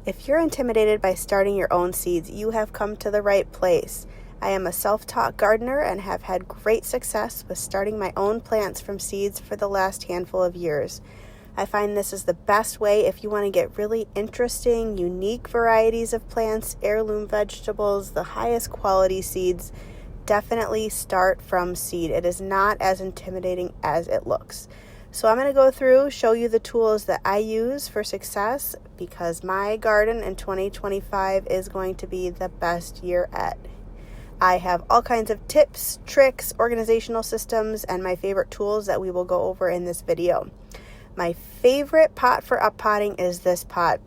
If you're intimidated by starting your own seeds, you have come to the right place. I am a self-taught gardener and have had great success with starting my own plants from seeds for the last handful of years. I find this is the best way if you want to get really interesting, unique varieties of plants, heirloom vegetables, the highest quality seeds. Definitely start from seed. It is not as intimidating as it looks. So I'm going to go through, show you the tools that I use for success because my garden in 2025 is going to be the best year yet. I have all kinds of tips, tricks, organizational systems, and my favorite tools that we will go over in this video. My favorite pot for up-potting is this pot.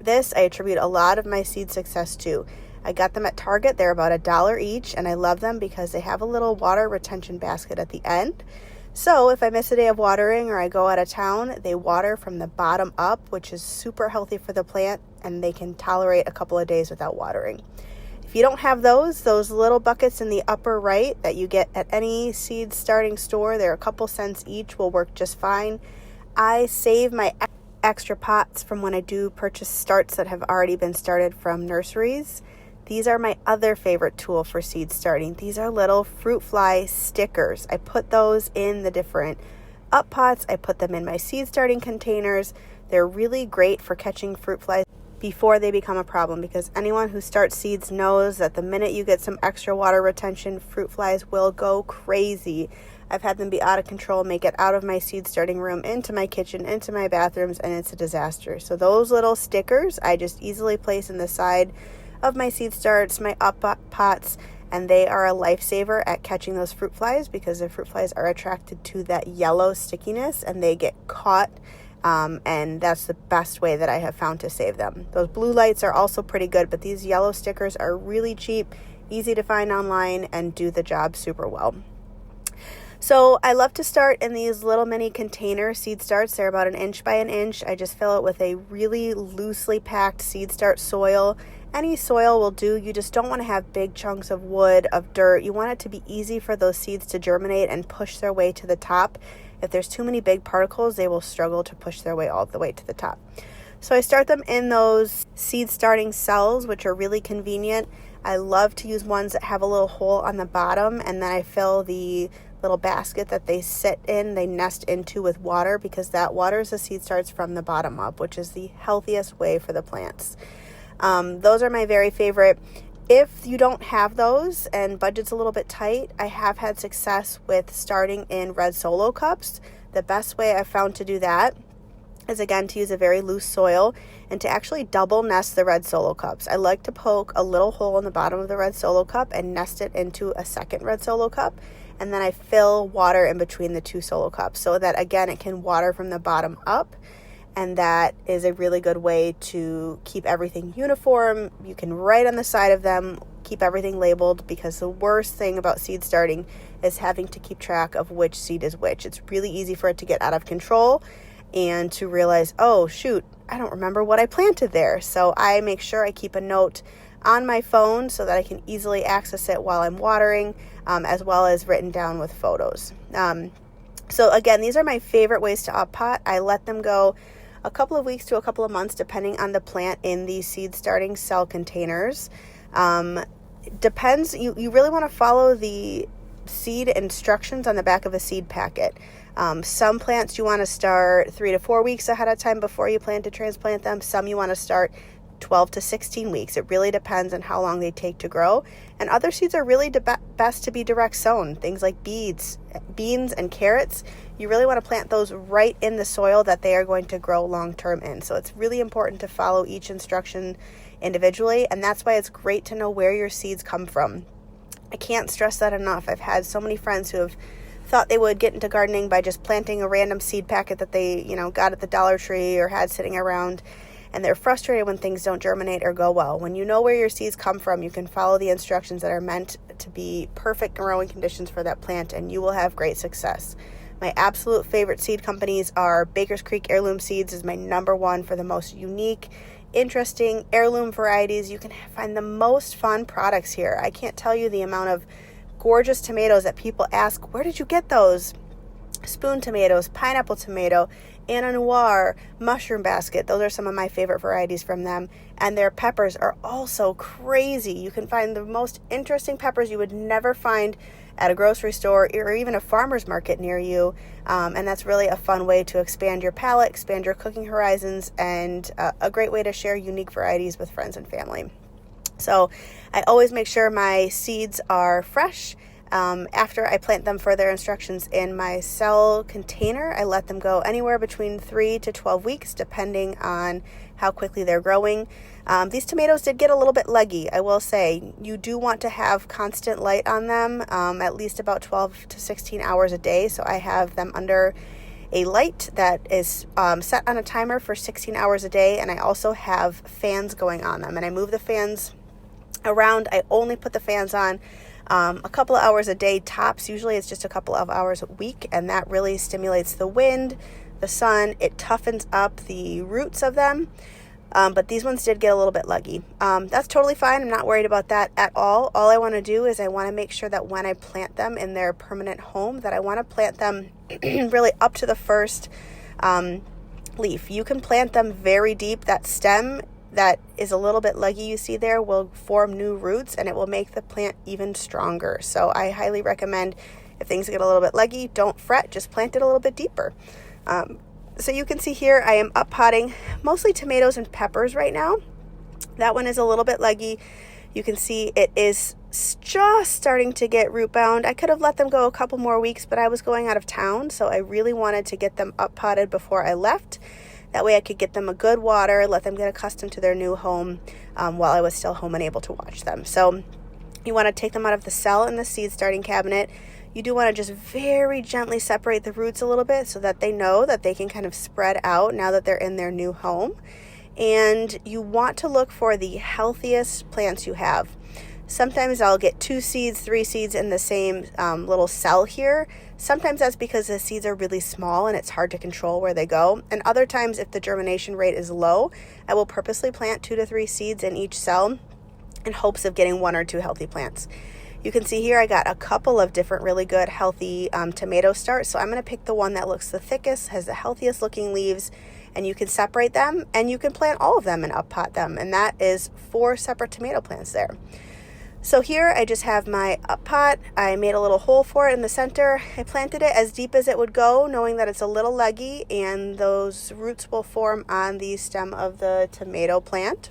This I attribute a lot of my seed success to. I got them at Target. They're about $1 each, and I love them because they have a little water retention basket at the end. So if I miss a day of watering or I go out of town, they water from the bottom up, which is super healthy for the plant, and they can tolerate a couple of days without watering. If you don't have those little buckets in the upper right that you get at any seed starting store, they're a couple cents each, will work just fine. I save my extra pots from when I do purchase starts that have already been started from nurseries. These are my other favorite tool for seed starting. These are little fruit fly stickers. I put those in the different up pots. I put them in my seed starting containers. They're really great for catching fruit flies before they become a problem because anyone who starts seeds knows that the minute you get some extra water retention, fruit flies will go crazy. I've had them be out of control, make it out of my seed starting room, into my kitchen, into my bathrooms, and it's a disaster. So those little stickers I just easily place in the side of my seed starts, my up pots, and they are a lifesaver at catching those fruit flies because the fruit flies are attracted to that yellow stickiness and they get caught, and that's the best way that I have found to save them. Those blue lights are also pretty good, but these yellow stickers are really cheap, easy to find online, and do the job super well. So I love to start in these little mini container seed starts. They're about 1 inch by 1 inch. I just fill it with a really loosely packed seed start soil. Any soil will do. You just don't want to have big chunks of wood, of dirt. You want it to be easy for those seeds to germinate and push their way to the top. If there's too many big particles, they will struggle to push their way all the way to the top. So I start them in those seed starting cells, which are really convenient. I love to use ones that have a little hole on the bottom, and then I fill the little basket that they sit in, they nest into with water because that waters the seed starts from the bottom up, which is the healthiest way for the plants. Those are my very favorite. If you don't have those and budget's a little bit tight, I have had success with starting in red solo cups. The best way I've found to do that is again to use a very loose soil and to actually double nest the red solo cups. I like to poke a little hole in the bottom of the red solo cup and nest it into a second red solo cup, and then I fill water in between the two solo cups so that again it can water from the bottom up. And that is a really good way to keep everything uniform. You can write on the side of them, keep everything labeled, because the worst thing about seed starting is having to keep track of which seed is which. It's really easy for it to get out of control and to realize, oh shoot, I don't remember what I planted there. So I make sure I keep a note on my phone so that I can easily access it while I'm watering, as well as written down with photos. So again, these are my favorite ways to up pot. I let them go a couple of weeks to a couple of months depending on the plant in these seed starting cell containers. Depends, you really want to follow the seed instructions on the back of a seed packet. Some plants you want to start 3 to 4 weeks ahead of time before you plan to transplant them. Some you want to start 12 to 16 weeks. It really depends on how long they take to grow. And other seeds are really best to be direct sown. Things like beans and carrots, you really want to plant those right in the soil that they are going to grow long term in. So it's really important to follow each instruction individually, and that's why it's great to know where your seeds come from. I can't stress that enough. I've had so many friends who have thought they would get into gardening by just planting a random seed packet that they, got at the Dollar Tree or had sitting around, and they're frustrated when things don't germinate or go well. When you know where your seeds come from, you can follow the instructions that are meant to be perfect growing conditions for that plant, and you will have great success. My absolute favorite seed companies are Baker's Creek Heirloom Seeds is my number one for the most unique, interesting heirloom varieties. You can find the most fun products here. I can't tell you the amount of gorgeous tomatoes that people ask, where did you get those? Spoon tomatoes, pineapple tomato, Anna Noir, Mushroom Basket. Those are some of my favorite varieties from them. And their peppers are also crazy. You can find the most interesting peppers you would never find at a grocery store or even a farmer's market near you. And that's really a fun way to expand your palate, expand your cooking horizons, and a great way to share unique varieties with friends and family. So I always make sure my seeds are fresh. After I plant them for their instructions in my cell container, I let them go anywhere between 3 to 12 weeks, depending on how quickly they're growing. These tomatoes did get a little bit leggy, I will say. You do want to have constant light on them, at least about 12 to 16 hours a day. So I have them under a light that is set on a timer for 16 hours a day. And I also have fans going on them. And I move the fans around. I only put the fans on a couple of hours a day tops. Usually it's just a couple of hours a week, and that really stimulates the wind, the sun. It toughens up the roots of them, but these ones did get a little bit leggy. That's totally fine. I'm not worried about that at all. All I want to do is I want to make sure that when I plant them in their permanent home, that I want to plant them really up to the first leaf. You can plant them very deep. That stem that is a little bit leggy you see there will form new roots, and it will make the plant even stronger. So I highly recommend, if things get a little bit leggy, don't fret, just plant it a little bit deeper. So you can see here I am up potting mostly tomatoes and peppers right now. That one is a little bit leggy. You can see it is just starting to get root bound. I could have let them go a couple more weeks, but I was going out of town, so I really wanted to get them up potted before I left. That way I could get them a good water, let them get accustomed to their new home while I was still home and able to watch them. So you want to take them out of the cell in the seed starting cabinet. You do want to just very gently separate the roots a little bit so that they know that they can kind of spread out now that they're in their new home. And you want to look for the healthiest plants you have. Sometimes I'll get 2 seeds, 3 seeds in the same little cell here. Sometimes that's because the seeds are really small and it's hard to control where they go. And other times, if the germination rate is low, I will purposely plant 2 to 3 seeds in each cell in hopes of getting 1 or 2 healthy plants. You can see here I got a couple of different really good healthy tomato starts. So I'm going to pick the one that looks the thickest, has the healthiest looking leaves, and you can separate them and you can plant all of them and up pot them. And that is 4 separate tomato plants there. So here I just have my up pot. I made a little hole for it in the center. I planted it as deep as it would go, knowing that it's a little leggy and those roots will form on the stem of the tomato plant.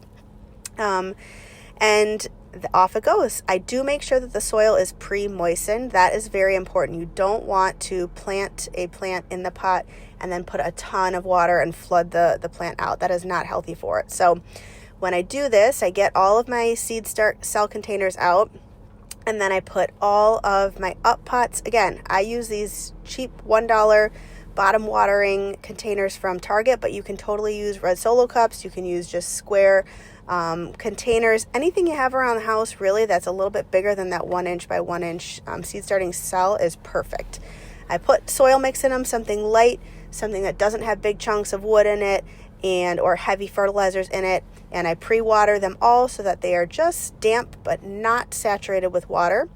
And off it goes. I do make sure that the soil is pre-moistened. That is very important. You don't want to plant a plant in the pot and then put a ton of water and flood the plant out. That is not healthy for it. So when I do this, I get all of my seed start cell containers out, and then I put all of my up pots. Again, I use these cheap $1 bottom watering containers from Target, but you can totally use red Solo cups. You can use just square containers. Anything you have around the house, really, that's a little bit bigger than that 1 inch by 1 inch seed starting cell is perfect. I put soil mix in them, something light, something that doesn't have big chunks of wood in it or heavy fertilizers in it. And I pre-water them all so that they are just damp but not saturated with water.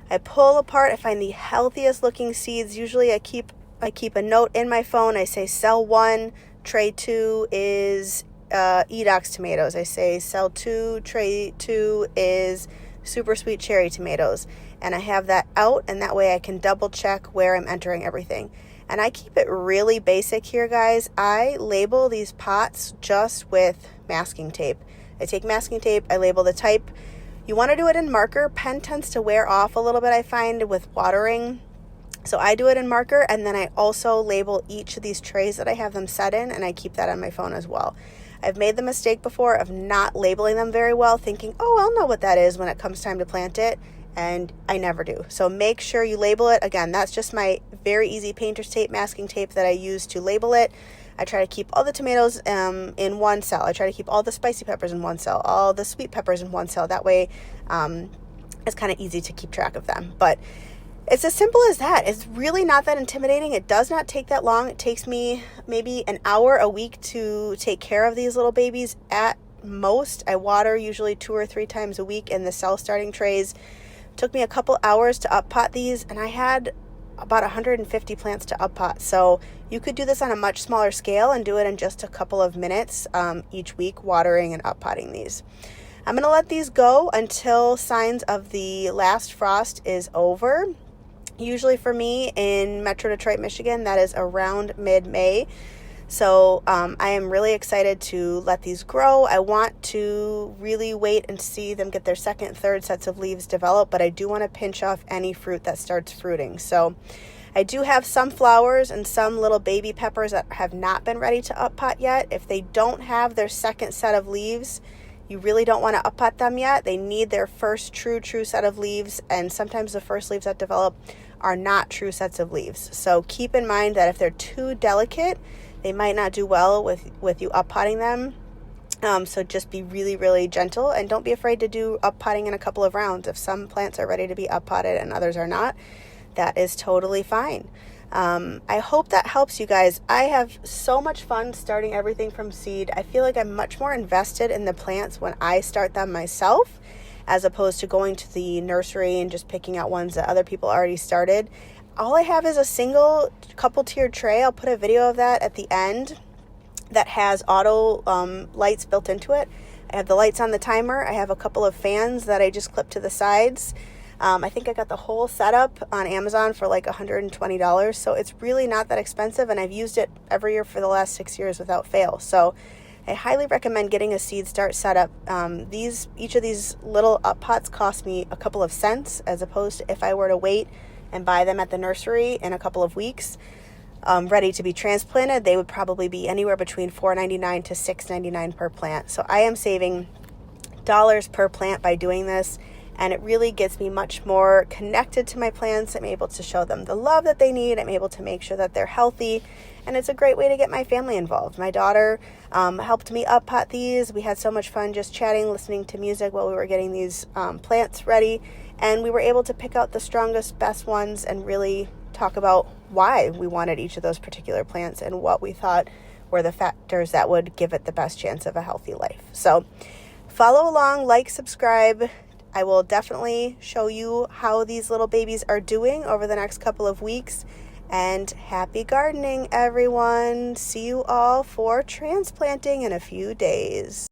I pull apart. I find the healthiest looking seeds. Usually I keep a note in my phone. I say cell 1, tray 2 is Edox tomatoes. I say cell 2, tray 2 is super sweet cherry tomatoes. And I have that out, and that way I can double check where I'm entering everything. And I keep it really basic here, guys. I label these pots just with masking tape. I take masking tape, I label the type. You want to do it in marker. Pen tends to wear off a little bit, I find, with watering. So I do it in marker, and then I also label each of these trays that I have them set in, and I keep that on my phone as well. I've made the mistake before of not labeling them very well, thinking, oh, I'll know what that is when it comes time to plant it. And I never do. So make sure you label it. Again, that's just my very easy painter's tape, masking tape that I use to label it. I try to keep all the tomatoes in one cell. I try to keep all the spicy peppers in one cell, all the sweet peppers in one cell. That way it's kind of easy to keep track of them. But it's as simple as that. It's really not that intimidating. It does not take that long. It takes me maybe an hour a week to take care of these little babies at most. I water usually 2 or 3 times a week in the cell starting trays. Took me a couple hours to up pot these, and I had about 150 plants to up pot. So you could do this on a much smaller scale and do it in just a couple of minutes each week, watering and up potting these. I'm going to let these go until signs of the last frost is over. Usually for me in Metro Detroit, Michigan, that is around mid-May. So I am really excited to let these grow. I want to really wait and see them get their second, third sets of leaves develop, but I do want to pinch off any fruit that starts fruiting. So I do have some flowers and some little baby peppers that have not been ready to up pot yet. If they don't have their second set of leaves, you really don't want to up pot them yet. They need their first true set of leaves, and sometimes the first leaves that develop are not true sets of leaves. So keep in mind that if they're too delicate, they might not do well with you up potting them. So just be really, really gentle, and don't be afraid to do up potting in a couple of rounds. If some plants are ready to be up potted and others are not, that is totally fine. I hope that helps you guys. I have so much fun starting everything from seed. I feel like I'm much more invested in the plants when I start them myself, as opposed to going to the nursery and just picking out ones that other people already started. All I have is a single couple tiered tray. I'll put a video of that at the end that has auto lights built into it. I have the lights on the timer. I have a couple of fans that I just clip to the sides. I think I got the whole setup on Amazon for like $120. So it's really not that expensive, and I've used it every year for the last 6 years without fail. So I highly recommend getting a seed start setup. Each of these little up pots cost me a couple of cents, as opposed to if I were to wait and buy them at the nursery in a couple of weeks, ready to be transplanted. They would probably be anywhere between $4.99 to $6.99 per plant. So I am saving dollars per plant by doing this, and it really gets me much more connected to my plants. I'm able to show them the love that they need. I'm able to make sure that they're healthy, and it's a great way to get my family involved. My daughter helped me up pot these. We had so much fun just chatting, listening to music while we were getting these plants ready, and we were able to pick out the strongest, best ones and really talk about why we wanted each of those particular plants and what we thought were the factors that would give it the best chance of a healthy life. So follow along, like, subscribe. I will definitely show you how these little babies are doing over the next couple of weeks. And happy gardening, everyone. See you all for transplanting in a few days.